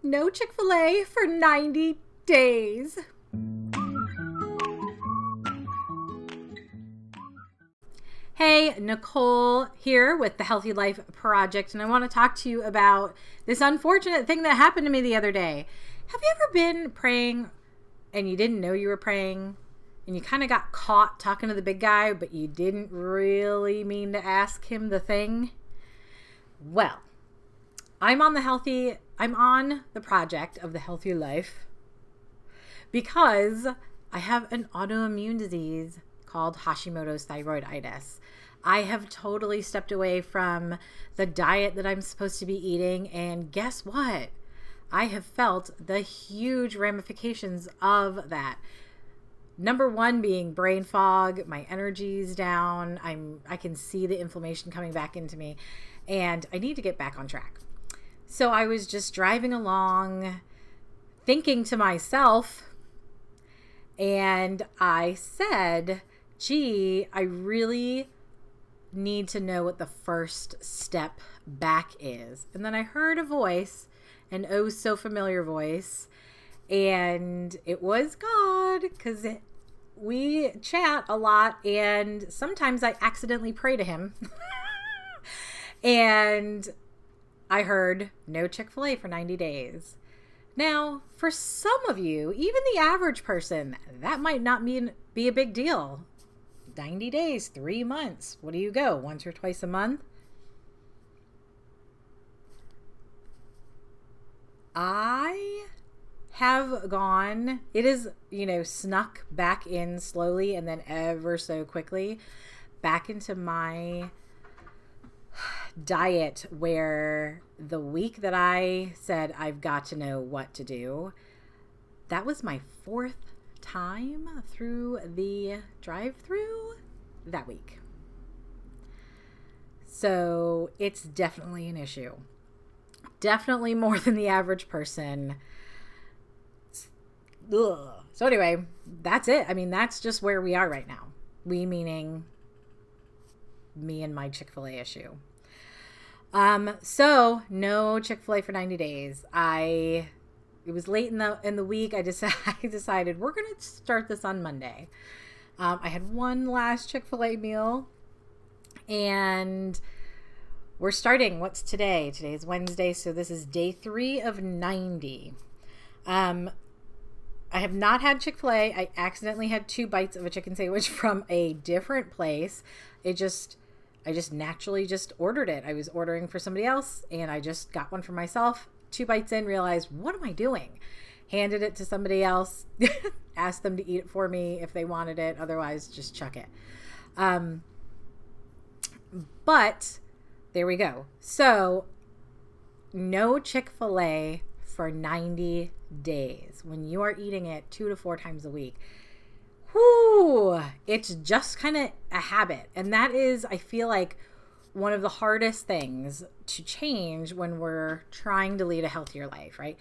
No Chick-fil-A for 90 days. Hey, Nicole here with the Healthy Life Project, and I want to talk to you about this unfortunate thing that happened to me the other day. Have you ever been praying and you didn't know you were praying, and you kind of got caught talking to the big guy, but you didn't really mean to ask him the thing? Well, I'm on the project of the Healthy Life because I have an autoimmune disease called Hashimoto's Thyroiditis. I have totally stepped away from the diet that I'm supposed to be eating, and guess what? I have felt the huge ramifications of that. Number one being brain fog, my energy's down, I can see the inflammation coming back into me, and I need to get back on track. So I was just driving along thinking to myself, and I said, gee, I really need to know what the first step back is. And then I heard a voice, an oh so familiar voice, and it was God, because we chat a lot, and sometimes I accidentally pray to him. And I heard no Chick-fil-A for 90 days. Now, for some of you, even the average person, that might not be a big deal. 90 days, 3 months. What do you go? Once or twice a month? I have gone, it is, snuck back in slowly and then ever so quickly back into my diet, where the week that I said I've got to know what to do, that was my 4th time through the drive-through that week. So it's definitely an issue. Definitely more than the average person. Ugh. So anyway, that's it. I mean, that's just where we are right now. We meaning me and my Chick-fil-A issue. So no Chick-fil-A for 90 days. It was late in the week. I decided we're going to start this on Monday. I had one last Chick-fil-A meal, and we're starting. What's today? Today is Wednesday, so this is day 3 of 90. I have not had Chick-fil-A. I accidentally had 2 bites of a chicken sandwich from a different place. I just naturally just ordered it. I was ordering for somebody else, and I just got one for myself. 2 bites in, realized, what am I doing? Handed it to somebody else, asked them to eat it for me if they wanted it. Otherwise, just chuck it. But there we go. So no Chick-fil-A for 90 days. When you are eating it 2 to 4 times a week, whoo, it's just kind of a habit. And that is, I feel like, one of the hardest things to change when we're trying to lead a healthier life, right?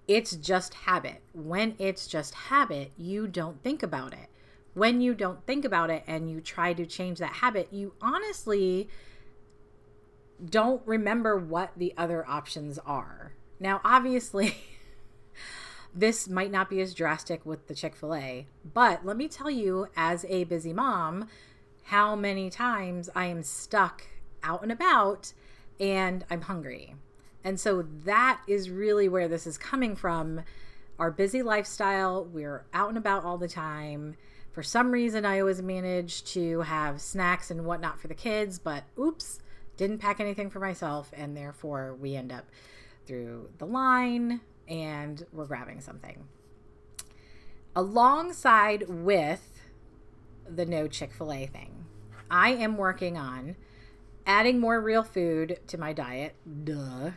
It's just habit. When it's just habit, you don't think about it. When you don't think about it and you try to change that habit, you honestly don't remember what the other options are. Now, obviously, this might not be as drastic with the Chick-fil-A, but let me tell you, as a busy mom, how many times I am stuck out and about and I'm hungry. And so that is really where this is coming from. Our busy lifestyle, we're out and about all the time. For some reason, I always manage to have snacks and whatnot for the kids, but oops, didn't pack anything for myself, and therefore we end up through the line and we're grabbing something. Alongside with the no Chick-fil-A thing, I am working on adding more real food to my diet. Duh.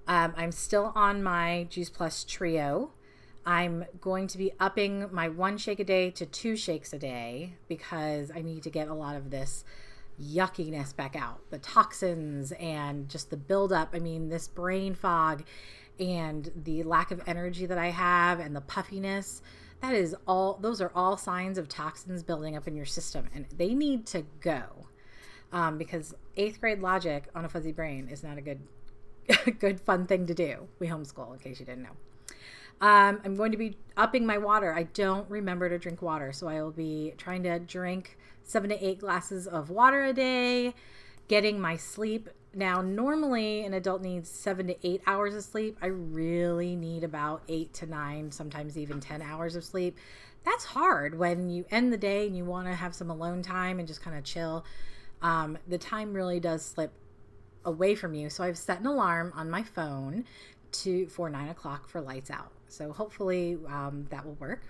I'm still on my Juice Plus Trio. I'm going to be upping my 1 shake a day to 2 shakes a day because I need to get a lot of this yuckiness back out. The toxins and just the buildup. I mean, this brain fog and the lack of energy that I have and the puffiness. Those are all signs of toxins building up in your system, and they need to go. Because 8th grade logic on a fuzzy brain is not a good good fun thing to do. We homeschool, in case you didn't know. I'm going to be upping my water. I don't remember to drink water, so I will be trying to drink 7 to 8 glasses of water a day, getting my sleep. Now, normally an adult needs 7 to 8 hours of sleep. I really need about 8 to 9, sometimes even 10 hours of sleep. That's hard when you end the day and you want to have some alone time and just kind of chill. The time really does slip away from you. So I've set an alarm on my phone for 9 o'clock for lights out. So hopefully that will work.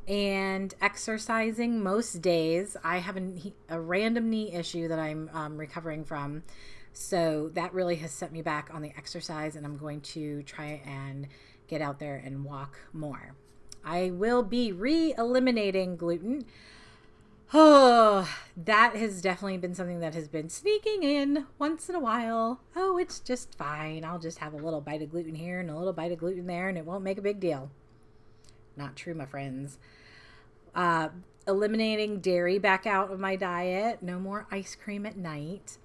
And exercising most days. I have a random knee issue that I'm recovering from. So that really has set me back on the exercise, and I'm going to try and get out there and walk more. I will be eliminating gluten. Oh, that has definitely been something that has been sneaking in once in a while. Oh, it's just fine. I'll just have a little bite of gluten here and a little bite of gluten there, and it won't make a big deal. Not true, my friends. Eliminating dairy back out of my diet. No more ice cream at night.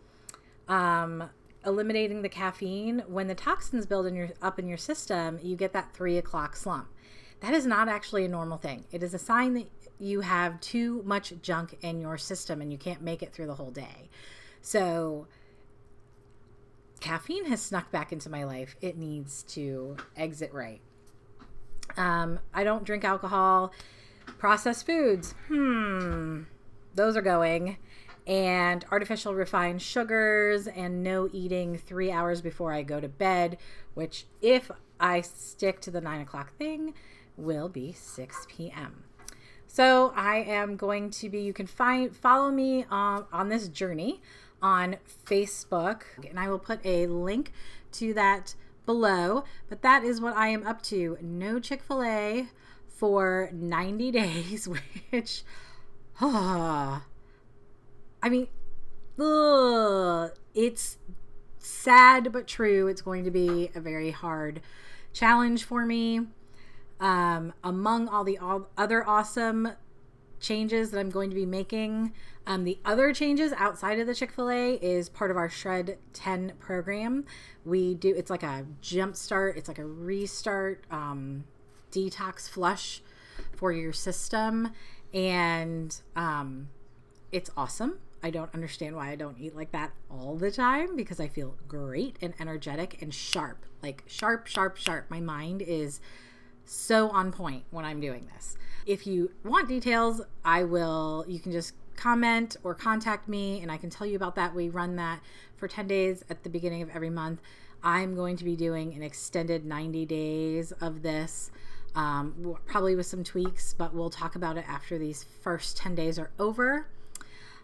Eliminating the caffeine. When the toxins build up in your system, you get that 3 o'clock slump. That is not actually a normal thing. It is a sign that you have too much junk in your system and you can't make it through the whole day. So caffeine has snuck back into my life. It needs to exit right. I don't drink alcohol. Processed foods. Those are going. And artificial refined sugars, and no eating 3 hours before I go to bed, which if I stick to the 9 o'clock thing will be 6 p.m. So I am going to be, you can follow me on this journey on Facebook, and I will put a link to that below. But that is what I am up to. No Chick-fil-A for 90 days, which, I mean, it's sad but true. It's going to be a very hard challenge for me. Among all the other awesome changes that I'm going to be making, the other changes outside of the Chick-fil-A is part of our Shred 10 program. It's like a jump start. It's like a restart, detox flush for your system. And, it's awesome. I don't understand why I don't eat like that all the time, because I feel great and energetic and sharp, like sharp. My mind is so on point when I'm doing this. If you want details, you can just comment or contact me and I can tell you about that. We run that for 10 days at the beginning of every month. I'm going to be doing an extended 90 days of this, probably with some tweaks, but we'll talk about it after these first 10 days are over.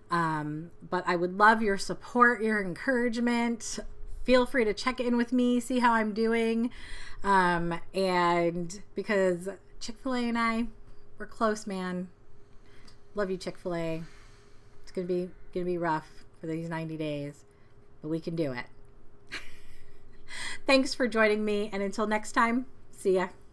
But I would love your support, your encouragement. Feel free to check in with me, see how I'm doing. And because Chick-fil-A and we're close, man. Love you, Chick-fil-A. It's gonna be rough for these 90 days, but we can do it. Thanks for joining me, and until next time, see ya.